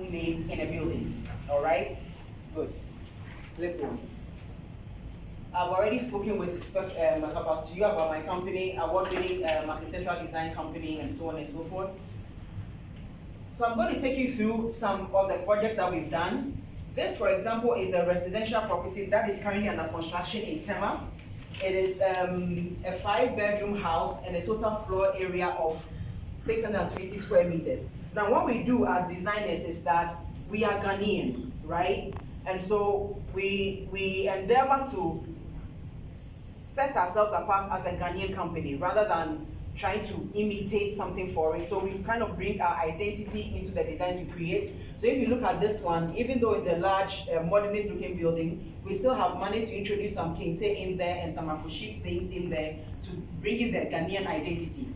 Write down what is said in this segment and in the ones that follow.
company name in a building. All right? Good. Let's go. I've already spoken to you about my company, award-winning architectural design company, and so on and so forth. So I'm going to take you through some of the projects that we've done. This, for example, is a residential property that is currently under construction in Tema. It is a 5-bedroom house and a total floor area of 620 square meters. Now, what we do as designers is that we are Ghanaian, right? And so we endeavor to set ourselves apart as a Ghanaian company rather than trying to imitate something foreign. So we kind of bring our identity into the designs we create. So if you look at this one, even though it's a large modernist looking building, we still have managed to introduce some kente in there and some Afro-chic things in there to bring in the Ghanaian identity.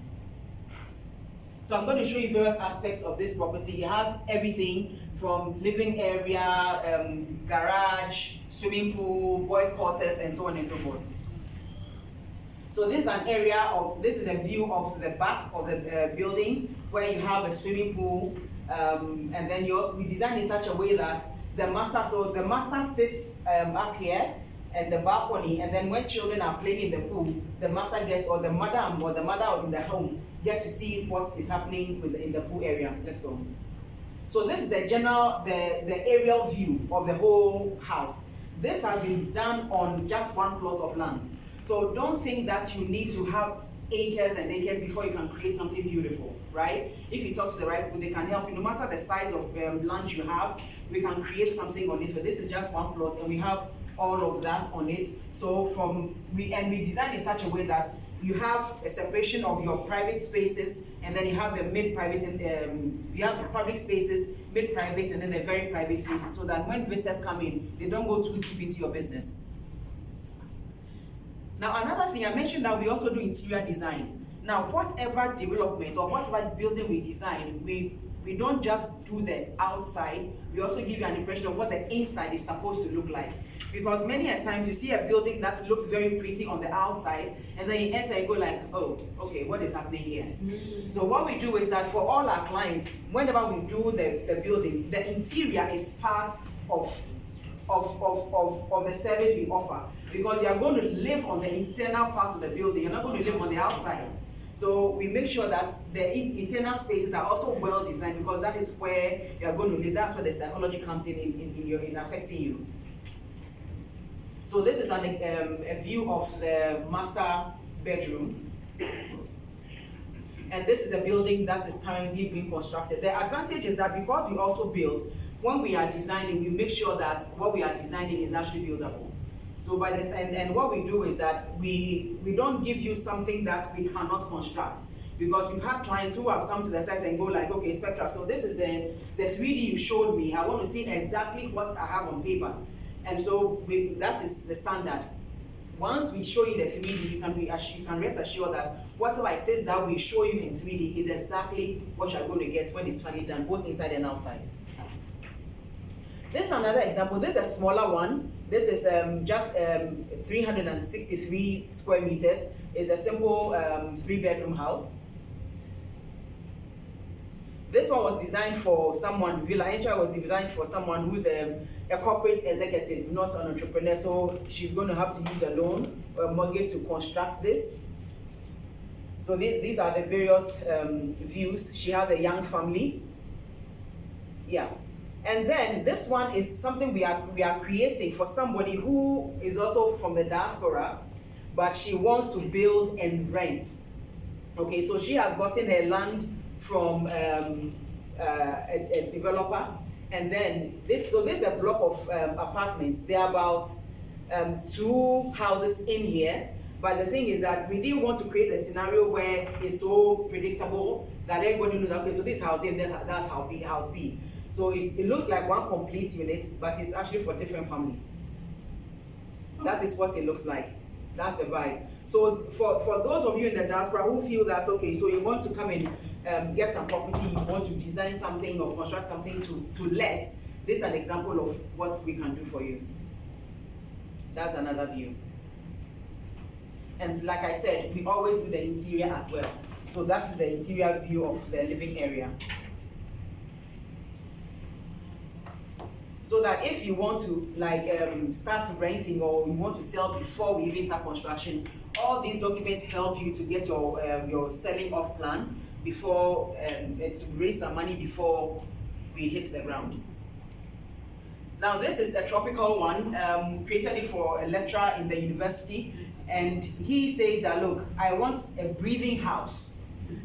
So I'm going to show you various aspects of this property. It has everything from living area, garage, swimming pool, boys' quarters, and so on and so forth. So this is an area this is a view of the back of the building where you have a swimming pool, and then we design in such a way that the master sits up here at the balcony, and then when children are playing in the pool, the master gets, or the mother in the home gets to see what is happening in the pool area. Let's go. So this is the aerial view of the whole house. This has been done on just one plot of land. So don't think that you need to have acres and acres before you can create something beautiful, right? If you talk to the right people, they can help you. No matter the size of land you have, we can create something on it. But this is just one plot, and we have all of that on it. So we design in such a way that you have a separation of your private spaces, and then you have the mid-private, you have the public spaces, mid-private, and then the very private spaces, so that when visitors come in, they don't go too deep into your business. Now, another thing, I mentioned that we also do interior design. Now, whatever development or whatever building we design, we don't just do the outside, we also give you an impression of what the inside is supposed to look like. Because many a times you see a building that looks very pretty on the outside, and then you enter and go like, oh, okay, what is happening here? So what we do is that for all our clients, whenever we do the building, the interior is part of the service we offer. Because you are going to live on the internal part of the building, you're not going to live on the outside. So we make sure that the internal spaces are also well designed, because that is where you are going to live. That's where the psychology comes in affecting you. So this is a view of the master bedroom. And this is the building that is currently being constructed. The advantage is that because we also build, when we are designing, we make sure that what we are designing is actually buildable. So and what we do is that we don't give you something that we cannot construct, because we've had clients who have come to the site and go like, okay, Spectra, so this is the 3D you showed me. I want to see exactly what I have on paper. And so that is the standard. Once we show you the 3D, you can rest assured that whatever it is that we show you in 3D is exactly what you're going to get when it's finally done, both inside and outside. This is another example. This is a smaller one. This is just 363 square meters. It's a simple 3-bedroom house. This one was designed for someone, Villa Entra was designed for someone who's a corporate executive, not an entrepreneur. So she's going to have to use a loan or a mortgage to construct this. So these are the various views. She has a young family. Yeah. And then this one is something we are creating for somebody who is also from the diaspora, but she wants to build and rent. Okay, so she has gotten her land from a developer, and then this is a block of apartments. There are about 2 houses in here, but the thing is that we didn't want to create a scenario where it's so predictable that everybody knows that, okay, so this house A, that's house B. So it looks like one complete unit, but it's actually for different families. That is what it looks like. That's the vibe. So for those of you in the diaspora who feel that, okay, so you want to come and get some property, you want to design something or construct something to let, this is an example of what we can do for you. That's another view. And like I said, we always do the interior as well. So that's the interior view of the living area. so that if you want to like start renting or you want to sell before we even start construction, all these documents help you to get your selling off plan before to raise some money before we hit the ground. Now this is a tropical one, created it for a lecturer in the university, and he says that, look, I want a breathing house.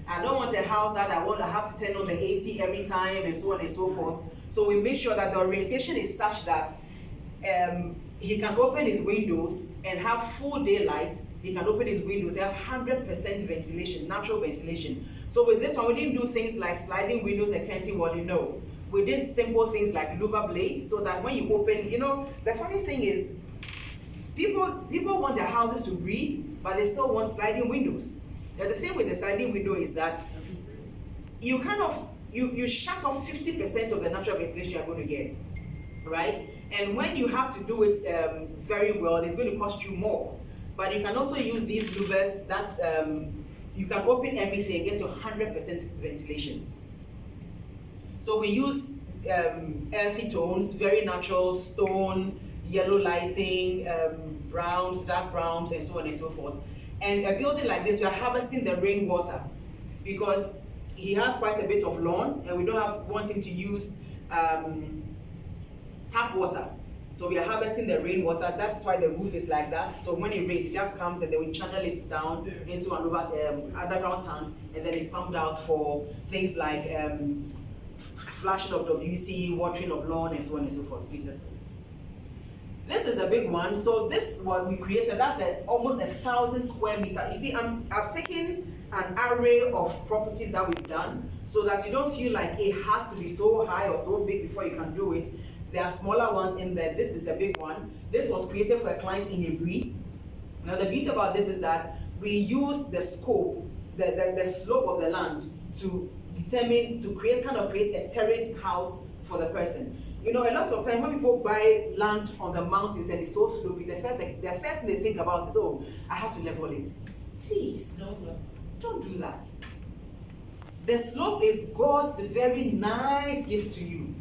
I don't want a house that I have to turn on the AC every time and so on and so forth. So we make sure that the orientation is such that he can open his windows and have full daylight. He can open his windows, they have 100% ventilation, natural ventilation. So with this one, we didn't do things like sliding windows and curtain wall, no. We did simple things like louver blades, so that when you open, the funny thing is, people want their houses to breathe, but they still want sliding windows. Now the thing with the sliding window is that you you shut off 50% of the natural ventilation you're going to get, right? And when you have to do it very well, it's going to cost you more. But you can also use these louvers that you can open everything and get to 100% ventilation. So we use earthy tones, very natural, stone, yellow lighting, browns, dark browns, and so on and so forth. And a building like this, we are harvesting the rainwater because he has quite a bit of lawn, and we don't want him to use tap water. So we are harvesting the rainwater. That's why the roof is like that. So when it rains, it just comes and then we channel it down into an underground tank, and then it's pumped out for things like flashing of WC, watering of lawn, and so on and so forth. This is a big one. So this what we created, that's almost 1,000 square meters. You see, I've taken an array of properties that we've done so that you don't feel like it has to be so high or so big before you can do it. There are smaller ones in there. This is a big one. This was created for a client in Ibri. Now the beauty about this is that we use the scope, the slope of the land to create a terraced house for the person. A lot of time when people buy land on the mountains and it's so slopey, the first thing they think about is, oh, I have to level it. Please, don't do that. The slope is God's very nice gift to you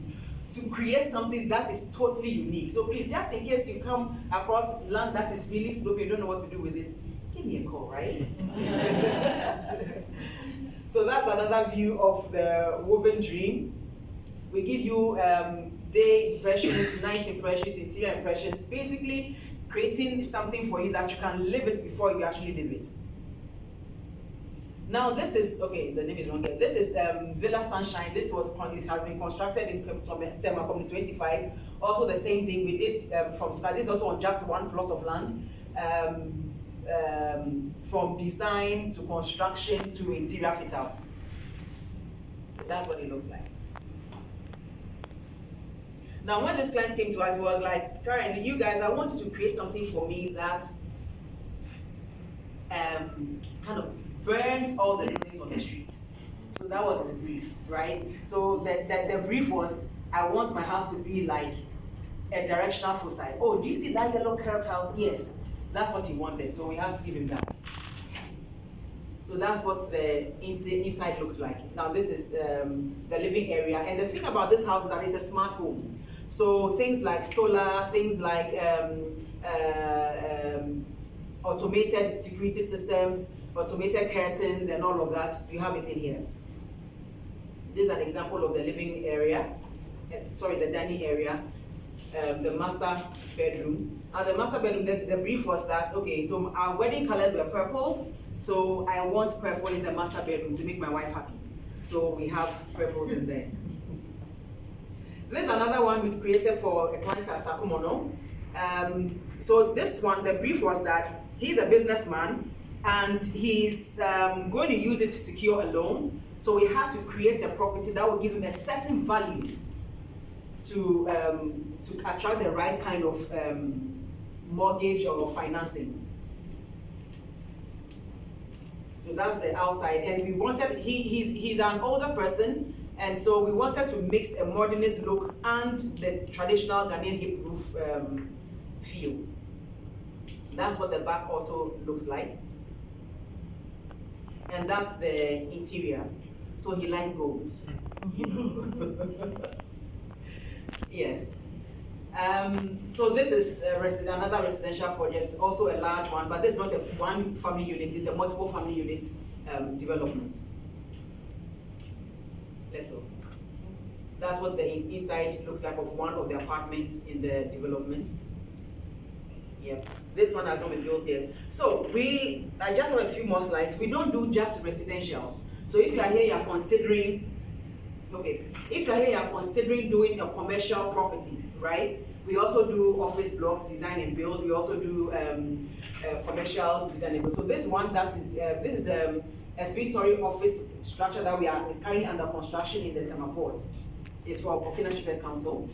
to create something that is totally unique. So please, just in case you come across land that is really slopey, you don't know what to do with it, give me a call, right? So that's another view of the woven dream. We give you day impressions, night impressions, interior impressions, basically creating something for you that you can live it before you actually live it. Now this is, okay, the name is wrong here. This is Villa Sunshine. It has been constructed in Tema Community 25. Also the same thing we did from scratch. This is also on just one plot of land. From design to construction to interior fit out. That's what it looks like. Now, when this client came to us, he was like, Karen, you guys, I want you to create something for me that kind of burns all the buildings on the street. So that was his brief, right? So the brief was, I want my house to be like a directional foci. Oh, do you see that yellow curved house? Yes, that's what he wanted. So we had to give him that. So that's what the inside looks like. Now this is the living area. And the thing about this house is that it's a smart home. So things like solar, things like automated security systems, automated curtains, and all of that, you have it in here. This is an example of the living area, the dining area, the master bedroom. And the master bedroom, the brief was that, okay, so our wedding colors were purple, so I want purple in the master bedroom to make my wife happy. So we have purples in there. This is another one we created for a client at Sakumono. So this one, the brief was that he's a businessman and he's going to use it to secure a loan. So we had to create a property that will give him a certain value to attract the right kind of mortgage or financing. So that's the outside, and we wanted, he's an older person, and so we wanted to mix a modernist look and the traditional Ghanaian hip roof feel. That's what the back also looks like. And that's the interior. So he likes gold. Yes. So this is another residential project, also a large one, but this is not a one family unit, it's a multiple family unit development. Let's go. That's what the east side looks like of one of the apartments in the development. Yeah, this one has not been built yet. So I just have a few more slides. We don't do just residentials. So if you are here, you are considering, if you are here, you are considering doing a commercial property, right? We also do office blocks, design and build. We also do commercials, design and build. So this one, this is a 3-story office structure that is currently under construction in the Tema Port. It's for Burkina Shippers Council.